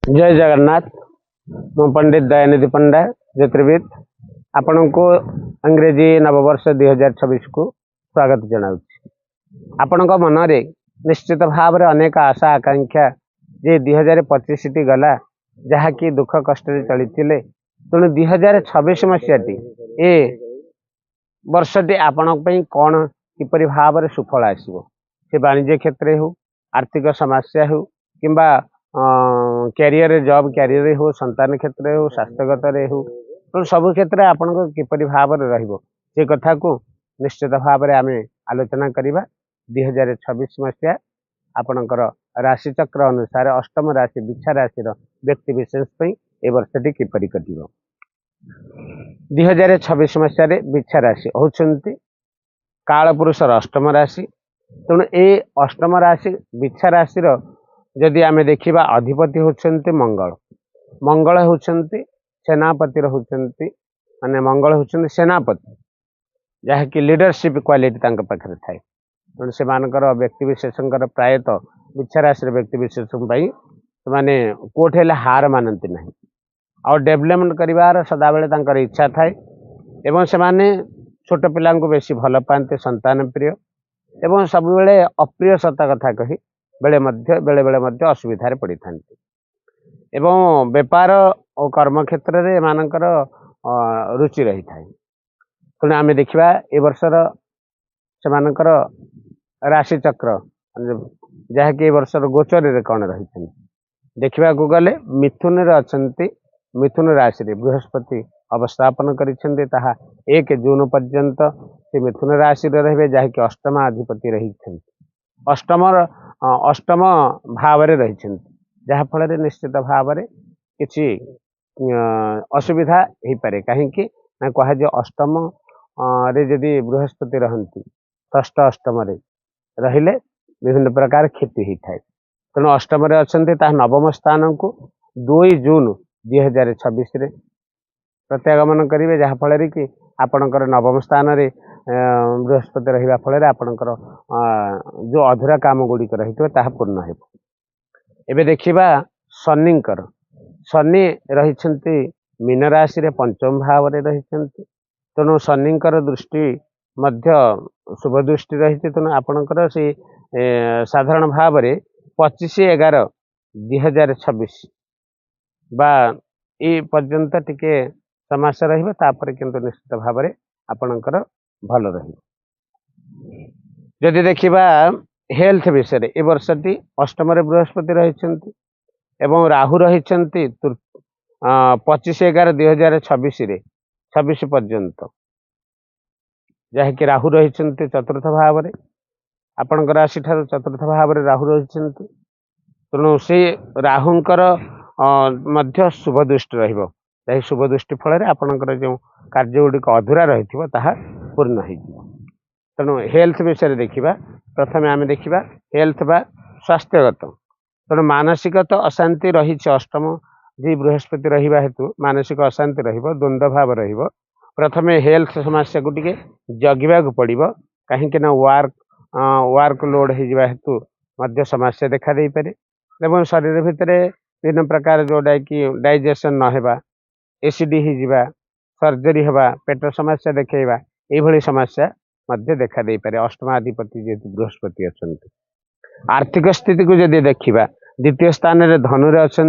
जय जगन्नाथ। मु पंडित दयानिधि पंडा ज्योतिर्विद आपण को अंग्रेजी नववर्ष 2026 को स्वागत जनाऊँ। आपण मन रे निश्चित भाव में अनेक आशा आकांक्षा जे 2025 टी गला जहाँकि दुख कष्ट चली तेणु 2026 मसीहाटी ए वर्षटी आपण कौन किपरि भाव में सुफल आसो से वाणिज्य क्षेत्र हो आर्थिक समस्या हो कि कैरियर जॉब कैरियर हो संतान क्षेत्र हो स्वास्थ्यगत हो तो सब क्षेत्र में आपण किपरि भाव में से कथा को निश्चित भाव में आम आलोचना करवा। 2026 मसीहा आपणकर राशि चक्र अनुसार अष्टम राशि बिछा राशि व्यक्ति विशेष ए वर्षटी किपरि कटिब। 2026 मसीह बिछा राशि होती कालपुरुषर अष्टम राशि तेणु ए अष्टम राशि बिछा राशि जदि आम देखा अधिपति होती मंगल। मंगल होती सेनापति होती माने मंगल होती सेनापति जहाँकि लीडरशिप क्वालिटी पाखे थाए तेणु से व्यक्ति विशेष प्रायतः बिछा राशि व्यक्ति विशेष से कोठे हार मानती ना और डेवलपमेंट कर सदा बेले इच्छा थाए एवं से छोट पिला बेसी भल पाते संतान प्रिय एवं सब बेले अप्रिय सता कथा कही बेले बेले असुविधा पड़ी था एवं बेपार और कर्म क्षेत्र में एमानकर रुचि रही था। तेणु आम देखा ए वर्षर से राशि चक्र जहाँकि वर्षर गोचर कौन रही देखा गले मिथुन अच्छा मिथुन राशि बृहस्पति अवस्थापन कर 1 जून पर्यंत से मिथुन राशि रे जहाँकि अष्टमाधिपति रही अष्टम भाव रही जहाँफल निश्चित भाव किसी असुविधा हो पारे कहीं कहुए अष्टम रे जदि बृहस्पति रहती षष्ठ अष्टम रहिले विभिन्न प्रकार क्षति होता है। तेणु अष्टम अच्छा नवम स्थान को 2 जून 2026 प्रत्यागमन करेंगे जहाँफल कि आपणकर नवम स्थान रे बृहस्पति रहा फल आपणकर जो अधूरा काम गुड़िक रही पूर्ण हो। एबे देखिबा शनिंकर शनि रही मीन राशि रे पंचम भाव रे रही तेणु शनिंकर दृष्टि मध्य शुभ दृष्टि रही तेणु आपणकर से साधारण भाव में 25/11/2026 बा ये पर्यंत टिके समस्या रही किंतु निश्चित भाव में आपणकर भल रही। जदि देखिबा हेल्थ विषय ए वर्षटी अष्टम बृहस्पति रही एवं राहु रही 25/11/2026 पर्यंत जहाँकि राहु रही चतुर्थ भाव में आपण राशि ठार चतुर्थ भाव में राहु रही तेणु से राहुंकर मध्य शुभ दृष्टि रही शुभ दृष्टि फल आपणकर जो कार्य गुड़िक अधूरा रही पूर्ण हो। तेणु हेल्थ विषय देखा प्रथम आम देखा हेल्थ बा स्वास्थ्यगत तेणु मानसिकत अशांति रही अष्टम जी बृहस्पति रहा हेतु मानसिक अशांति द्वंद्व भाव प्रथम हेल्थ समस्या को टिके जगिबा पड़ो कहीं वर्क लोड हो हेतु मध्य समस्या देखा दे पारे एवं शरीर भितर विभिन्न प्रकार जोटा कि डाइजेशन न एसिड हो सर्जरी हवा पेट समस्या देखा ये समस्या मध्य देखा दे पारे अष्टमाधिपति जेहेतु बृहस्पति अच्छा। आर्थिक स्थिति को जदि देखा द्वितीय स्थान रे धनुरे अच्छा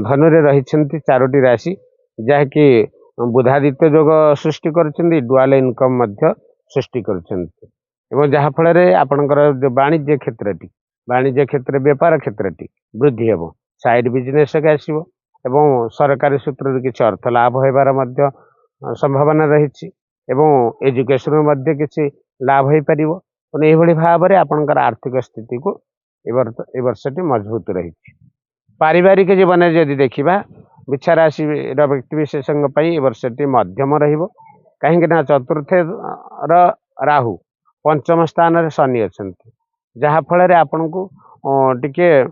धनुरे रही 4टी राशि जहाँकि बुधादित्य जोग सृष्टि कर डुआल इनकम सृष्टि कर जहाँफल आपणकर जो वाणिज्य क्षेत्र व्यापार क्षेत्र वृद्धि हे साइड बिजनेस आसो एवं सरकारी सूत्र किसी अर्थ लाभ होबार संभावना रही एवं एजुकेशन किसी लाभ हो पार ये भाव में आपणकर आर्थिक स्थिति को ए वर्षटी मजबूत रही। पारिवारिक जीवन जदि देखा बिछा राशि व्यक्ति विशेष वर्षटी मध्यम रही चतुर्थ राहु पंचम स्थान रे शनि अच्छा जहाँफल आपन को टिके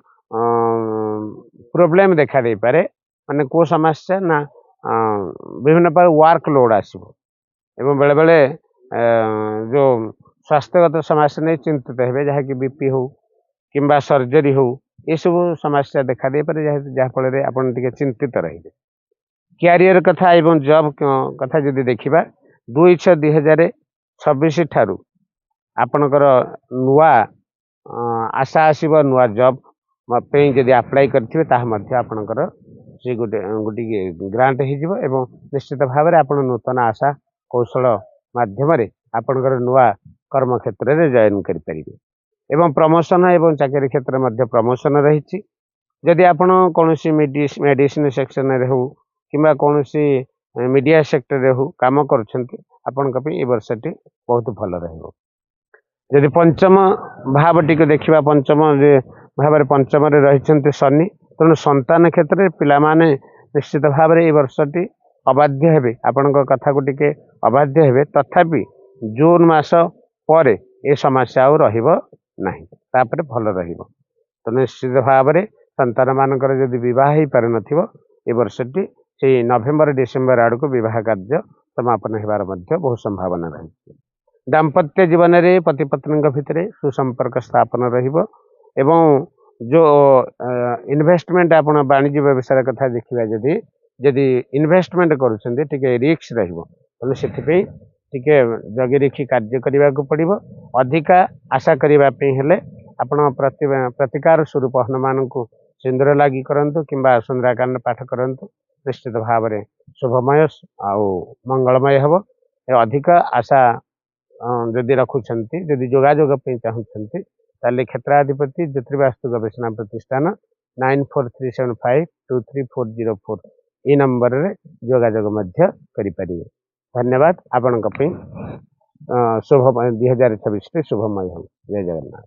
प्रोब्लेम देखा दे पारे माने को समस्या ना विभिन्न प्रकार वर्क लोड आसो एवं बेले बेले जो स्वास्थ्यगत समस्या नहीं चिंतित हे जहाँकि बीपी हो कि सर्जरी हो ये सब समस्या देखा दे पारे जहाँफल आपन टिके चिंतित रहे क्यारियर कथा एवं जॉब कथा जदि देखा 2/6/2026 ठारू आपणकर नुआ आशा आसव नुआ जॉब जदि अप्लाई करेंगे आपणकर से गोटे गोटे ग्रांट हो निश्चित भाव में आप नूतन आशा कौशल माध्यम आपणकर नुआ कर्म क्षेत्र में जॉइन करें एवं प्रमोशन एवं चाकरी क्षेत्र में प्रमोशन रही जदि आपण कौन मेडिसिन सेक्शन रे हो कि कौन मीडिया सेक्टर रे हो काम कर वर्षटी बहुत भल रही जदि पंचम भाव टी देखा पंचम भाव पंचम रही शनि तेणु संतान क्षेत्र में पिला माने निश्चित भाव में वर्षटी अबाध्य हेबे आपण कथा को टिके अबाध्य हेबे तथापि जून मास पर ए समस्या आउ रहिबो नहीं तापर भल रहिबो तो निश्चित भाव में संतान मानकर जदि विवाह हो पार नथिबो ए वर्षटी से नवेम्बर डिसेम्बर आड़ को विवाह कार्य समापन होबार बहुत संभावना रही दाम्पत्य जीवन में पति पत्नी भितर सुसंपर्क स्थापन रहिबो एवं जो इन्वेस्टमेंट आप वाणिज्य व्यवसाय कथा देखा जदि जदि इन्वेस्टमेंट करुँचे टिके रिस्क रहिबो तो से जगी रखी कार्य करने को पड़ो अधिका आशा करने हेले आपण प्रतिकार स्वरूप हनुमान को सिंदूर लगी करंतु किंबा सुंदराकांड पाठ करंतु निश्चित भाव में शुभमय आउ मंगलमय हम अधिक आशा जदि रखुंट जदि जोगाजोग चाहते ताले क्षेत्राधिपति ज्योतिर्वास्तु गवेषणा प्रतिष्ठान 9437523404 ये नंबर रे जोगाजोग करें। धन्यवाद आपण शुभ 2026 शुभमय हो। जय जगन्नाथ।